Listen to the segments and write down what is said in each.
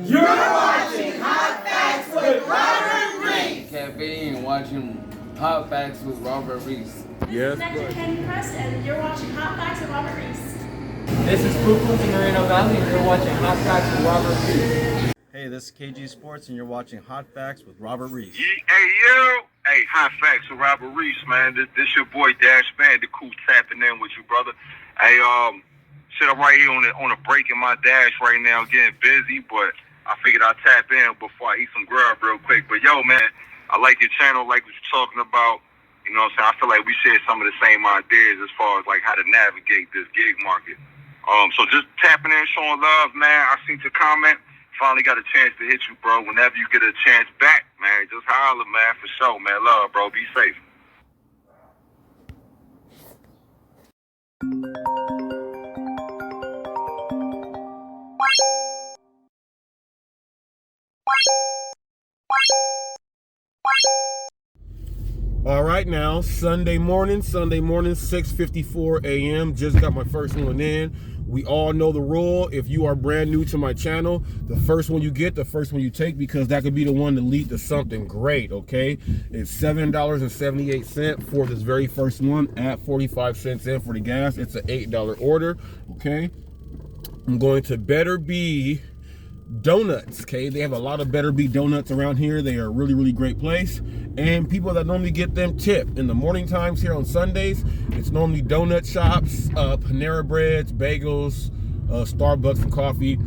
You're watching Hot Facts with Robert Reese. Cafe and watching Hot Facts with Robert Reese. Yes, This is Nectar Candy Press, and you're watching Hot Facts with Robert Reese. This is Poo from Moreno Valley, and you're watching Hot Facts with Robert Reese. Hey, this is KG Sports, and you're watching Hot Facts with Robert Reese. Hey, yo! Hey, Hot Facts with Robert Reese, man. This your boy Dash Bandicoot tapping in with you, brother. Hey, shit, I'm right here on a break in my dash right now, getting busy, but I figured I'd tap in before I eat some grub real quick. But yo, man, I like your channel, like what you're talking about. You know what I'm saying? I feel like we share some of the same ideas as far as like how to navigate this gig market. So just tapping in, showing love, man. I seen your comment. Finally got a chance to hit you, bro. Whenever you get a chance back, man, just holler, man, for sure, man. Love, bro. Be safe. All right, now Sunday morning, 6:54 a.m. Just got my first one in. We all know the rule. If you are brand new to my channel, the first one you get, the first one you take, because that could be the one to lead to something great, okay? It's $7.78 for this very first one at 45 cents in for the gas. It's an $8 order, okay? I'm going to Better Be Donuts, okay? They have a lot of Better Be Donuts around here. They are a really, really great place. And people that normally get them tip in the morning times here on Sundays, it's normally donut shops, Panera Breads, bagels, Starbucks and coffee.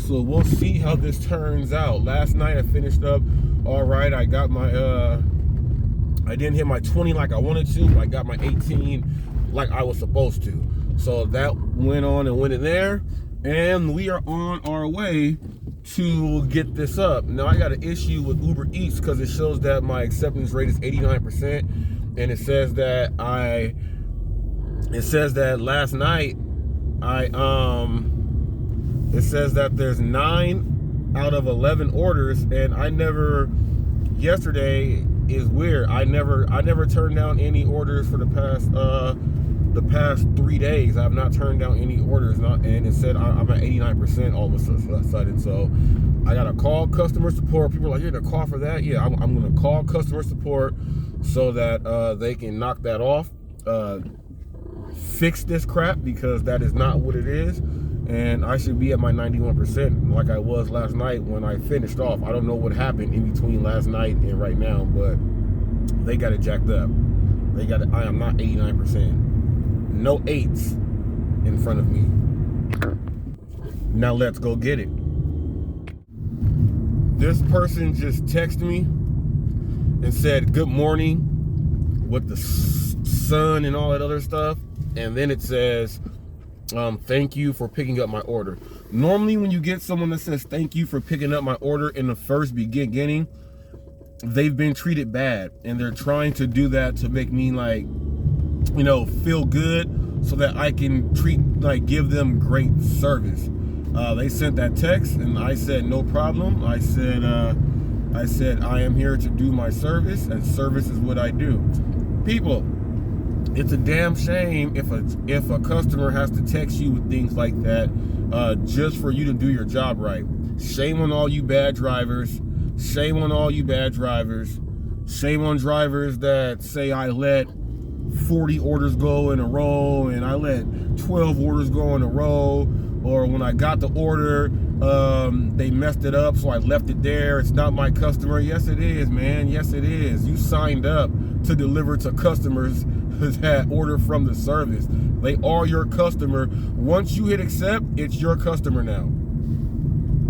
So we'll see how this turns out. Last night I finished up all right. I got my, I didn't hit my 20 like I wanted to, but I got my 18 like I was supposed to. So that went on and went in there. And we are on our way to get this up. Now I got an issue with Uber Eats because it shows that my acceptance rate is 89%, and it says that last night it says that there's 9 out of 11 orders, and yesterday is weird. I never turned down any orders for the past 3 days. I have not turned down any orders, and it said I'm at 89% all of a sudden. So I gotta call customer support. People are like, you're gonna call for that? Yeah, I'm gonna call customer support so that they can knock that off, fix this crap, because that is not what it is. And I should be at my 91% like I was last night when I finished off. I don't know what happened in between last night and right now, but they got it jacked up. I am not 89%. No 8s in front of me. Now let's go get it. This person just texted me and said good morning with the sun and all that other stuff, and then it says thank you for picking up my order. Normally when you get someone that says thank you for picking up my order in the first beginning, they've been treated bad, and they're trying to do that to make me like, you know, feel good so that I can give them great service. They sent that text and I said no problem. I said I am here to do my service, and service is what I do. People, it's a damn shame if a customer has to text you with things like that just for you to do your job right. Shame on all you bad drivers. Shame on all you bad drivers. Shame on drivers that say I let 40 orders go in a row and I let 12 orders go in a row, or when I got the order they messed it up so I left it there. It's not my customer. Yes it is, man. Yes it is. You signed up to deliver to customers that order from the service. They are your customer. Once you hit accept, it's your customer now.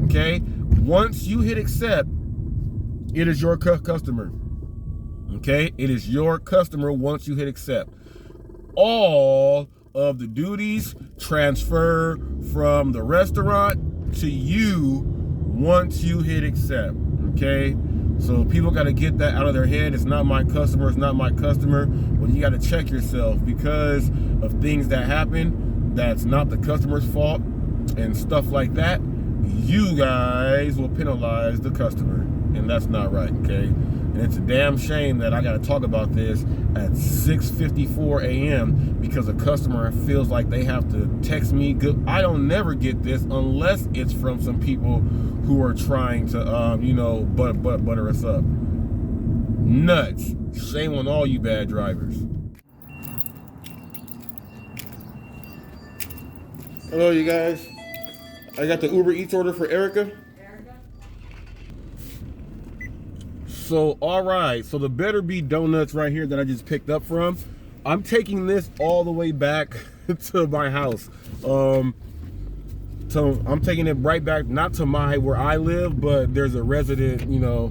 Okay? Once you hit accept, it is your customer. Okay, it is your customer once you hit accept. All of the duties transfer from the restaurant to you once you hit accept. Okay, so people got to get that out of their head. It's not my customer. It's not my customer. Well, you got to check yourself, because of things that happen. That's not the customer's fault and stuff like that. You guys will penalize the customer, and that's not right. Okay. And it's a damn shame that I got to talk about this at 6:54 a.m. because a customer feels like they have to text me. I don't never get this unless it's from some people who are trying to, you know, butter us up. Nuts. Shame on all you bad drivers. Hello, you guys. I got the Uber Eats order for Erica. So, all right. So the Better Be Donuts right here that I just picked up from, I'm taking this all the way back to my house. So I'm taking it right back, not to where I live, but there's a resident, you know,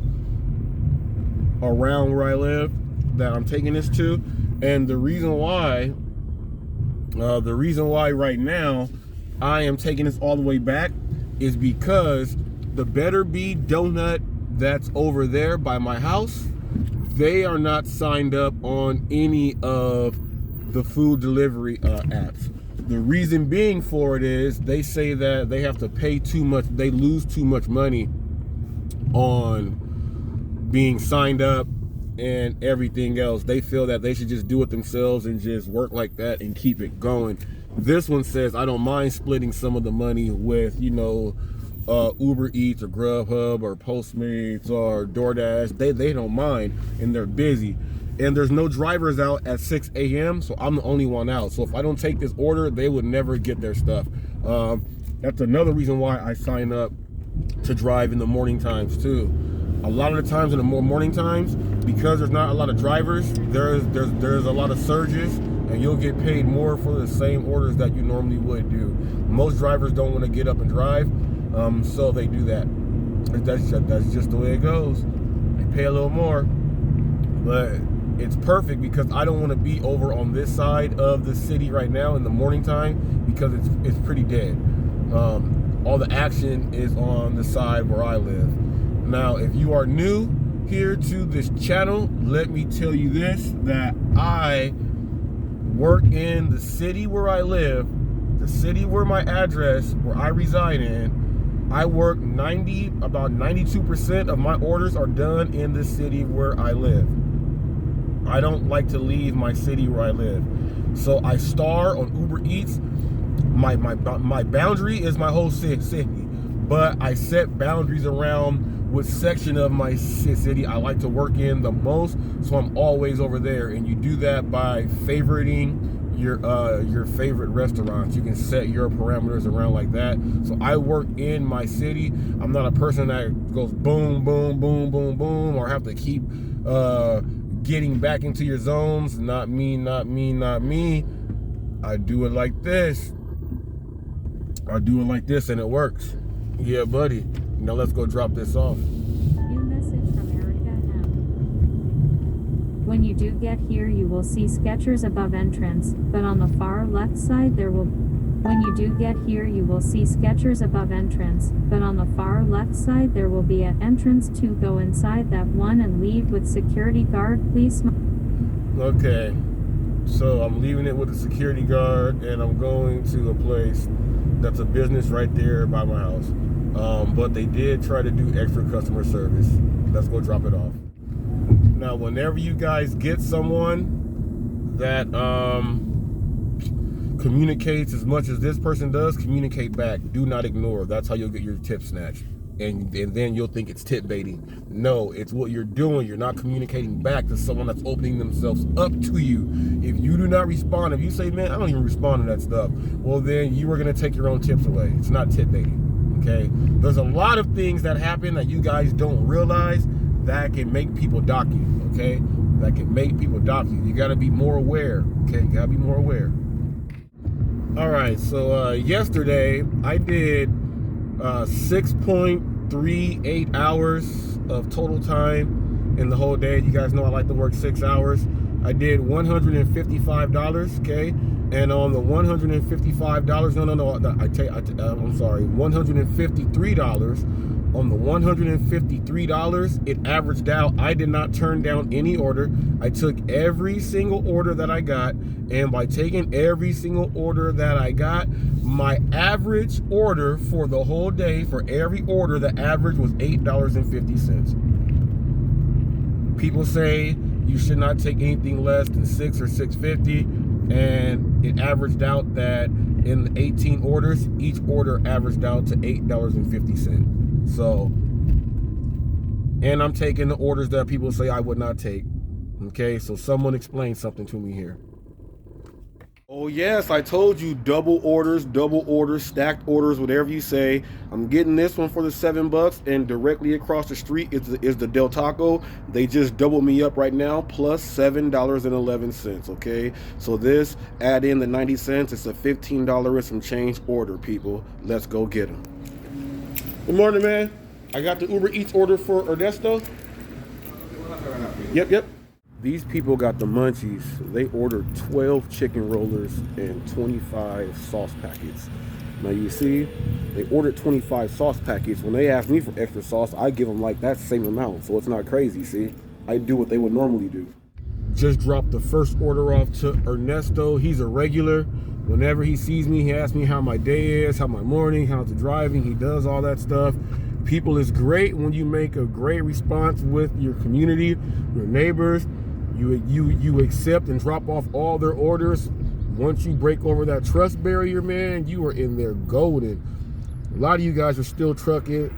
around where I live that I'm taking this to. And the reason why right now I am taking this all the way back is because the Better Be Donut that's over there by my house, they are not signed up on any of the food delivery apps. The reason being for it is they say that they have to pay too much, they lose too much money on being signed up and everything else. They feel that they should just do it themselves and just work like that and keep it going. This one says, I don't mind splitting some of the money with, you know, Uber Eats or Grubhub or Postmates or DoorDash. They don't mind, and they're busy. And there's no drivers out at 6 a.m., so I'm the only one out. So if I don't take this order, they would never get their stuff. That's another reason why I sign up to drive in the morning times too. A lot of the times in the morning times, because there's not a lot of drivers, there's a lot of surges, and you'll get paid more for the same orders that you normally would do. Most drivers don't want to get up and drive, so they do that. That's just the way it goes. They pay a little more, but it's perfect because I don't want to be over on this side of the city right now in the morning time because it's pretty dead. All the action is on the side where I live. Now, if you are new here to this channel, let me tell you this, that I work in the city where I live, the city where my address, where I reside in. I work about 92% of my orders are done in the city where I live. I don't like to leave my city where I live. So I star on Uber Eats. My boundary is my whole city, but I set boundaries around what section of my city I like to work in the most, so I'm always over there. And you do that by favoriting your favorite restaurants. You can set your parameters around like that. So I work in my city. I'm not a person that goes boom, boom, boom, boom, boom, or have to keep getting back into your zones. Not me, not me, not me. I do it like this. I do it like this, and it works. Yeah, buddy. Now let's go drop this off. New message from Erica M. When you do get here, you will see Skechers above entrance, but on the far left side there will... When you do get here, you will see Skechers above entrance, but on the far left side there will be an entrance to go inside that one and leave with security guard. Please smile. Okay, so I'm leaving it with a security guard, and I'm going to a place that's a business right there by my house. But they did try to do extra customer service. Let's go drop it off. Now, whenever you guys get someone that communicates as much as this person does, communicate back. Do not ignore. That's how you'll get your tip snatched. And then you'll think it's tip baiting. No, it's what you're doing. You're not communicating back to someone that's opening themselves up to you. If you do not respond, if you say, man, I don't even respond to that stuff, well, then you are going to take your own tips away. It's not tip baiting. Okay, there's a lot of things that happen that you guys don't realize that can make people dock you. Okay, that can make people dock you. You got to be more aware. Okay, you got to be more aware. All right, so yesterday I did 6.38 hours of total time in the whole day. You guys know I like to work 6 hours. I did $155. Okay. And on the $155, I'm sorry, $153. On the $153, it averaged out. I did not turn down any order. I took every single order that I got, and by taking every single order that I got, my average order for the whole day, for every order, the average was $8.50. People say you should not take anything less than $6 or $6.50, and it averaged out that in the 18 orders, each order averaged out to $8.50. So, and I'm taking the orders that people say I would not take. Okay, so someone explain something to me here. Oh yes, I told you, double orders, stacked orders, whatever you say. I'm getting this one for the $7, and directly across the street is the Del Taco. They just doubled me up right now, plus $7.11. Okay, so this, add in the 90 cents, it's a $15 and some change order, people. Let's go get them. Good morning, man. I got the Uber Eats order for Ernesto. Yep. These people got the munchies. They ordered 12 chicken rollers and 25 sauce packets. Now you see, they ordered 25 sauce packets. When they ask me for extra sauce, I give them like that same amount. So it's not crazy, see? I do what they would normally do. Just dropped the first order off to Ernesto. He's a regular. Whenever he sees me, he asks me how my day is, how my morning, how's the driving. He does all that stuff. People, it's great when you make a great response with your community, your neighbors. You accept and drop off all their orders. Once you break over that trust barrier, man, you are in there golden. A lot of you guys are still stuck in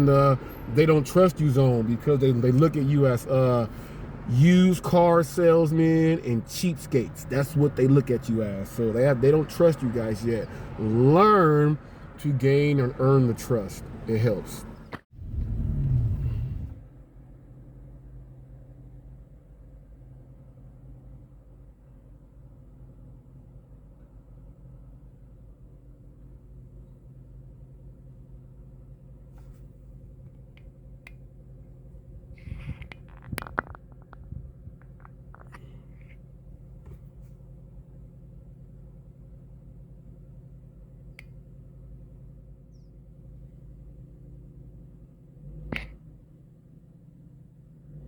the they don't trust you zone, because they look at you as used car salesmen and cheapskates. That's what they look at you as. So they don't trust you guys yet. Learn to gain and earn the trust. It helps.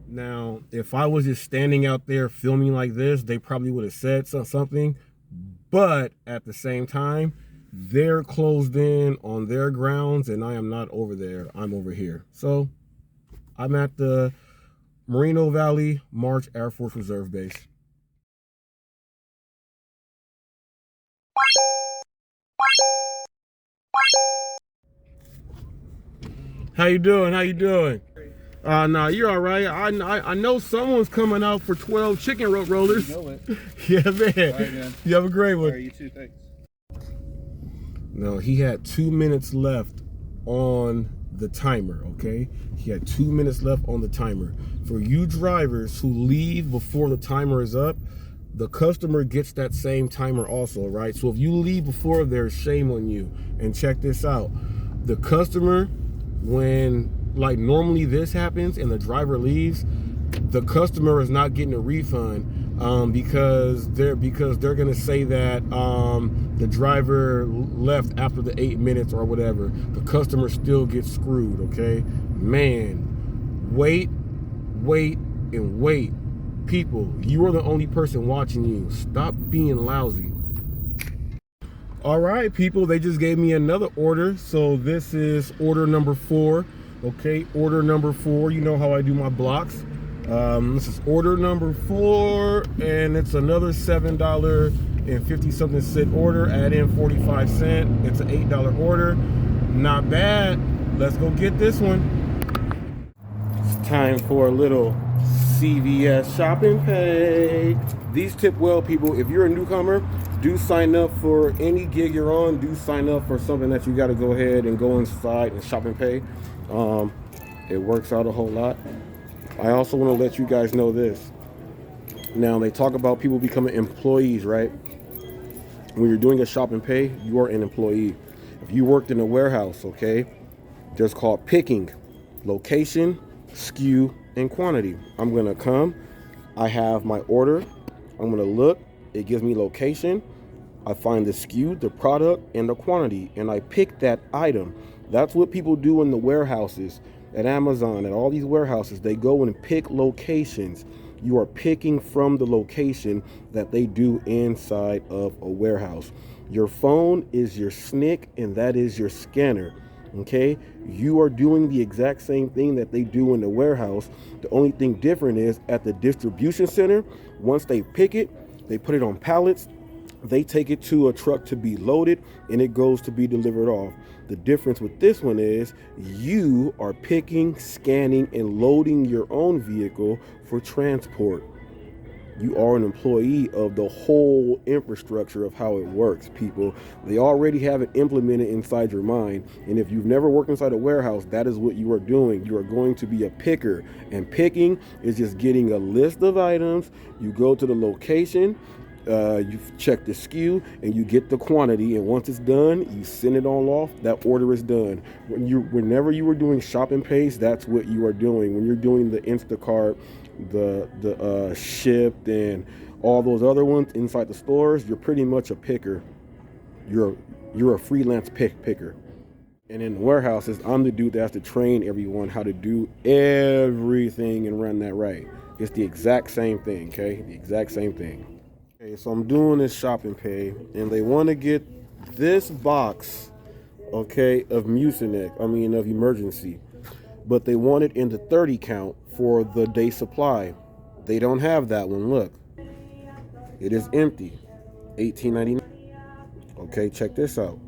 Now, if I was just standing out there filming like this, they probably would have said something. But at the same time, they're closed in on their grounds, and I am not over there. I'm over here. So I'm at the Moreno Valley March Air Force Reserve Base. How you doing? How you doing? Nah, you're all right. I know someone's coming out for 12 chicken rollers. You know it. Yeah, man. All right, man. You have a great one. All right, you too. Thanks. No, he had 2 minutes left on the timer, okay? He had 2 minutes left on the timer. For you drivers who leave before the timer is up, the customer gets that same timer also, right? So if you leave before, there's shame on you. And check this out. The customer, when like normally this happens and the driver leaves, the customer is not getting a refund because they're gonna say that the driver left after the 8 minutes or whatever. The customer still gets screwed, okay? Man, wait. People, you are the only person watching you. Stop being lousy. All right, people, they just gave me another order. So this is order number 4. Okay, order number 4. You know how I do my blocks. This is order number 4, and it's another $7.50 something cent order. Add in 45 cents. It's an $8 order. Not bad. Let's go get this one. It's time for a little CVS shopping pay. These tip well, people. If you're a newcomer, do sign up for any gig you're on. Do sign up for something that you got to go ahead and go inside and shop and pay. It works out a whole lot. I also want to let you guys know this. Now, they talk about people becoming employees, right? When you're doing a shop and pay, you are an employee. If you worked in a warehouse, okay, there's called picking: location, SKU, and quantity. I'm gonna come, I have my order, I'm gonna look, it gives me location, I find the SKU, the product, and the quantity, and I pick that item. That's what people do in the warehouses, at Amazon, at all these warehouses. They go and pick locations. You are picking from the location that they do inside of a warehouse. Your phone is your SNCC, and that is your scanner. Okay, you are doing the exact same thing that they do in the warehouse. The only thing different is at the distribution center, once they pick it, they put it on pallets, they take it to a truck to be loaded, and it goes to be delivered off. The difference with this one is you are picking, scanning, and loading your own vehicle for transport. You are an employee of the whole infrastructure of how it works, people. They already have it implemented inside your mind. And if you've never worked inside a warehouse, that is what you are doing. You are going to be a picker. And picking is just getting a list of items. You go to the location, you check the SKU, and you get the quantity. And once it's done, you send it all off. That order is done. Whenever you were doing shop and pace, that's what you are doing. When you're doing the Instacart, the Shipt, and all those other ones inside the stores, you're pretty much a picker. You're a freelance picker. And in the warehouses, I'm the dude that has to train everyone how to do everything and run that right. It's the exact same thing, okay? The exact same thing. Okay, so I'm doing this shop and pay, and they want to get this box, okay, of of emergency, but they want it in the 30 count for the day supply. They don't have that one. Look, it is empty. $18.99. Okay, check this out.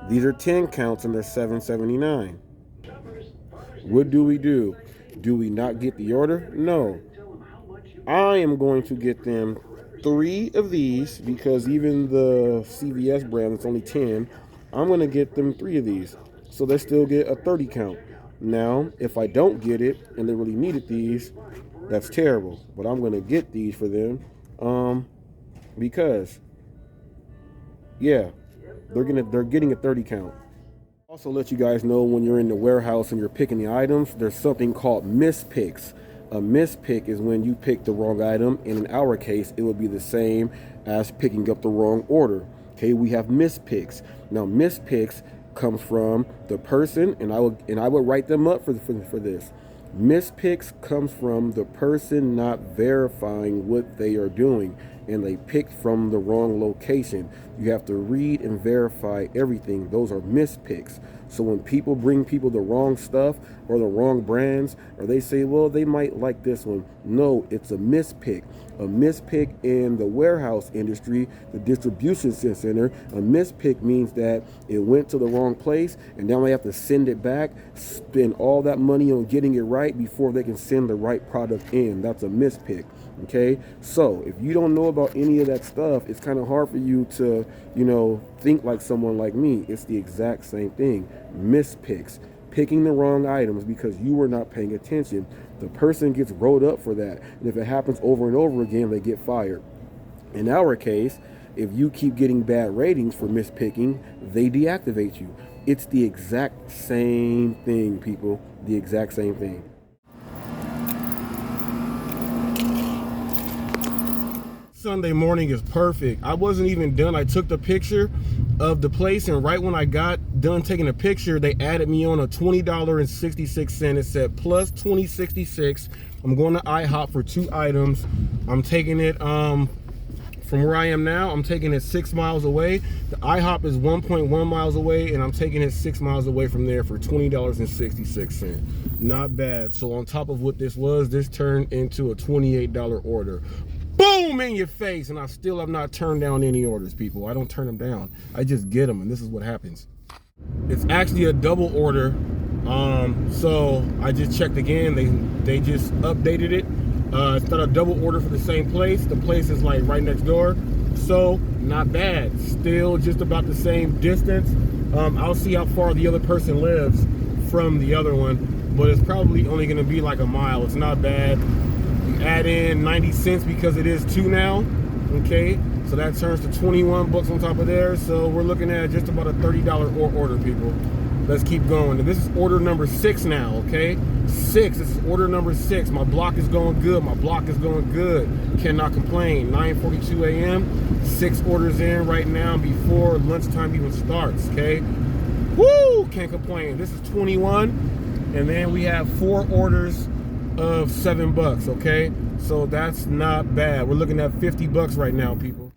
These are 10 counts and they're $7.79. What do we do? Do we not get the order? No. I am going to get them 3 of these, because even the CVS brand, it's only 10. I'm going to get them 3 of these, so they still get a 30 count. Now, if I don't get it and they really needed these, that's terrible. But I'm going to get these for them, because, yeah, they're getting a 30 count. Also, let you guys know, when you're in the warehouse and you're picking the items, there's something called mispicks. A mispick is when you pick the wrong item. And in our case, it would be the same as picking up the wrong order. Okay, we have mispicks. Now, mispicks comes from the person, and I would write them up for this. Mispicks comes from the person not verifying what they are doing, and they picked from the wrong location. You have to read and verify everything. Those are mispicks. So when people bring people the wrong stuff or the wrong brands, or they say, well, they might like this one. No, it's a mispick. A mispick in the warehouse industry, the distribution center, a mispick means that it went to the wrong place, and now they have to send it back, spend all that money on getting it right before they can send the right product in. That's a mispick. Okay, so if you don't know about any of that stuff, it's kind of hard for you to, think like someone like me. It's the exact same thing. Mispicks, picking the wrong items because you were not paying attention. The person gets rolled up for that, and if it happens over and over again, they get fired. In our case, if you keep getting bad ratings for mispicking, they deactivate you. It's the exact same thing, people. The exact same thing. Sunday morning is perfect. I wasn't even done. I took the picture of the place, and right when I got done taking a picture, they added me on a $20.66. It said plus $20.66. I'm going to IHOP for 2 items. I'm taking it from where I am now. I'm taking it 6 miles away. The IHOP is 1.1 miles away, and I'm taking it 6 miles away from there for $20.66. Not bad. So on top of what this was, this turned into a $28 order. Boom in your face, and I still have not turned down any orders, people. I don't turn them down. I just get them, and this is what happens. It's actually a double order. So I just checked again. They just updated it. It's not a double order for the same place. The place is like right next door. So not bad. Still just about the same distance. I'll see how far the other person lives from the other one, but it's probably only going to be like a mile. It's not bad. Add in 90 cents because it is 2 now. Okay, so that turns to 21 bucks on top of there. So we're looking at just about a $30 order, people. Let's keep going. And this is order number 6 now. Okay, 6. This is order number 6. My block is going good. My block is going good. Cannot complain. 9:42 a.m. 6 orders in right now before lunchtime even starts. Okay, woo! Can't complain. This is 21, and then we have 4 orders of $7, okay? So that's not bad. We're looking at 50 bucks right now, people.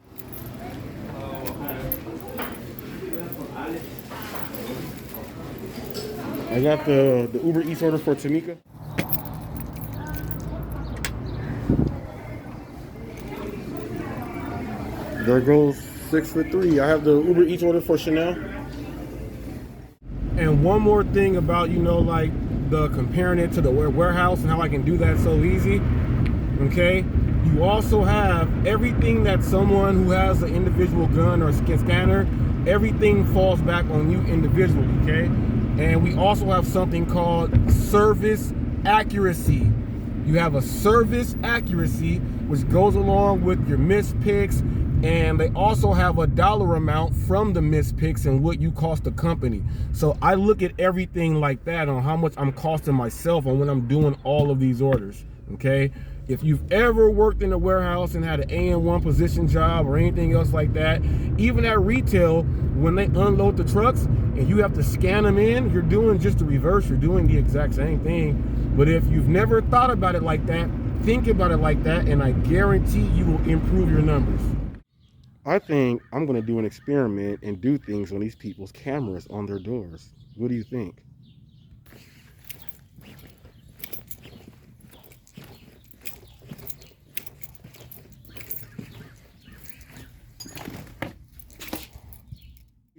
I got the Uber Eats order for Tamika. There goes 6 for 3. I have the Uber Eats order for Chanel. And one more thing about, like the comparing it to the warehouse and how I can do that so easy. Okay, you also have everything that someone who has an individual gun or scanner, everything falls back on you individually. Okay, and we also have something called service accuracy. You have a service accuracy which goes along with your missed picks, and they also have a dollar amount from the missed picks and what you cost the company. So I look at everything like that on how much I'm costing myself on when I'm doing all of these orders. Okay, if you've ever worked in a warehouse and had an AN1 position job or anything else like that, even at retail, when they unload the trucks and you have to scan them in, you're doing just the reverse. You're doing the exact same thing. But if you've never thought about it like that, think about it like that, and I guarantee you will improve your numbers. I think I'm going to do an experiment and do things on these people's cameras on their doors. What do you think?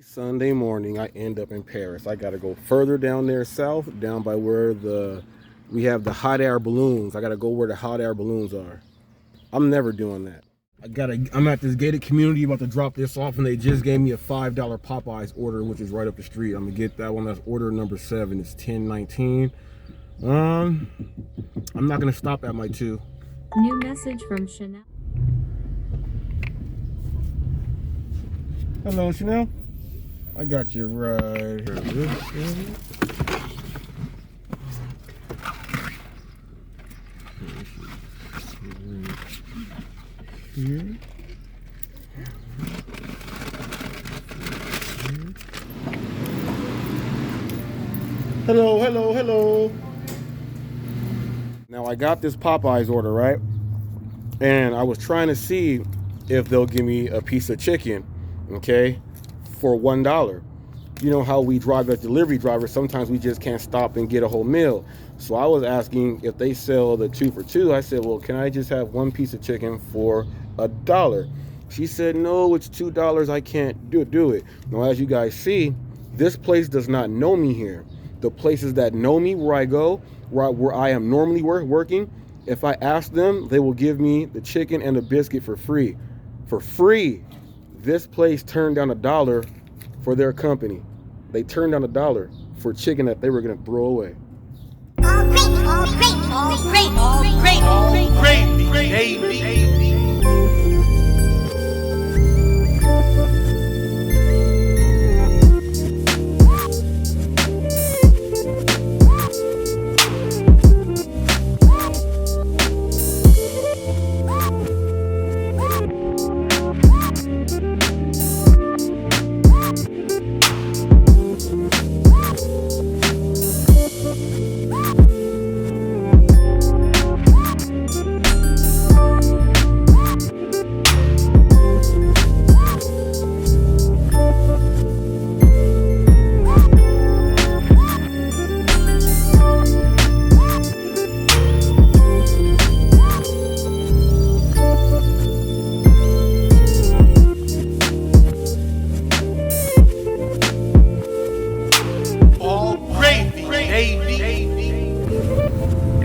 Sunday morning, I end up in Paris. I got to go further down there south, down by where we have the hot air balloons. I got to go where the hot air balloons are. I'm never doing that. I'm at this gated community about to drop this off, and they just gave me a $5 Popeyes order, which is right up the street. I'm gonna get that one. That's order number 7. It's 1019. I'm not gonna stop at my 2. New message from Chanel. Hello, Chanel. I got you right here. Hello. Now I got this Popeyes order, right? And I was trying to see if they'll give me a piece of chicken, okay, for $1. You know how we drive as delivery drivers, sometimes we just can't stop and get a whole meal. So I was asking if they sell the 2 for $2. I said, well, can I just have one piece of chicken for $1? She said, no, it's $2. I can't do it. Now, as you guys see, this place does not know me here. The places that know me, where I go, where I am normally working, if I ask them, they will give me the chicken and the biscuit for free. For free. This place turned down $1 for their company. They turned down $1 for chicken that they were going to throw away.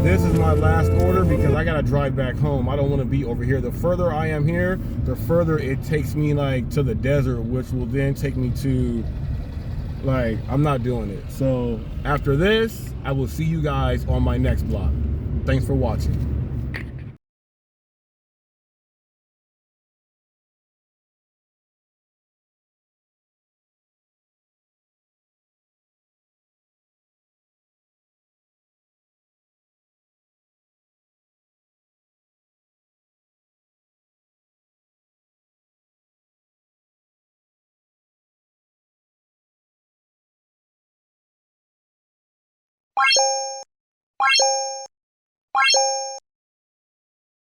This is my last order because I gotta drive back home. I don't want to be over here. The further I am here, the further it takes me like to the desert, which will then take me to like, I'm not doing it. So after this, I will see you guys on my next vlog. Thanks for watching.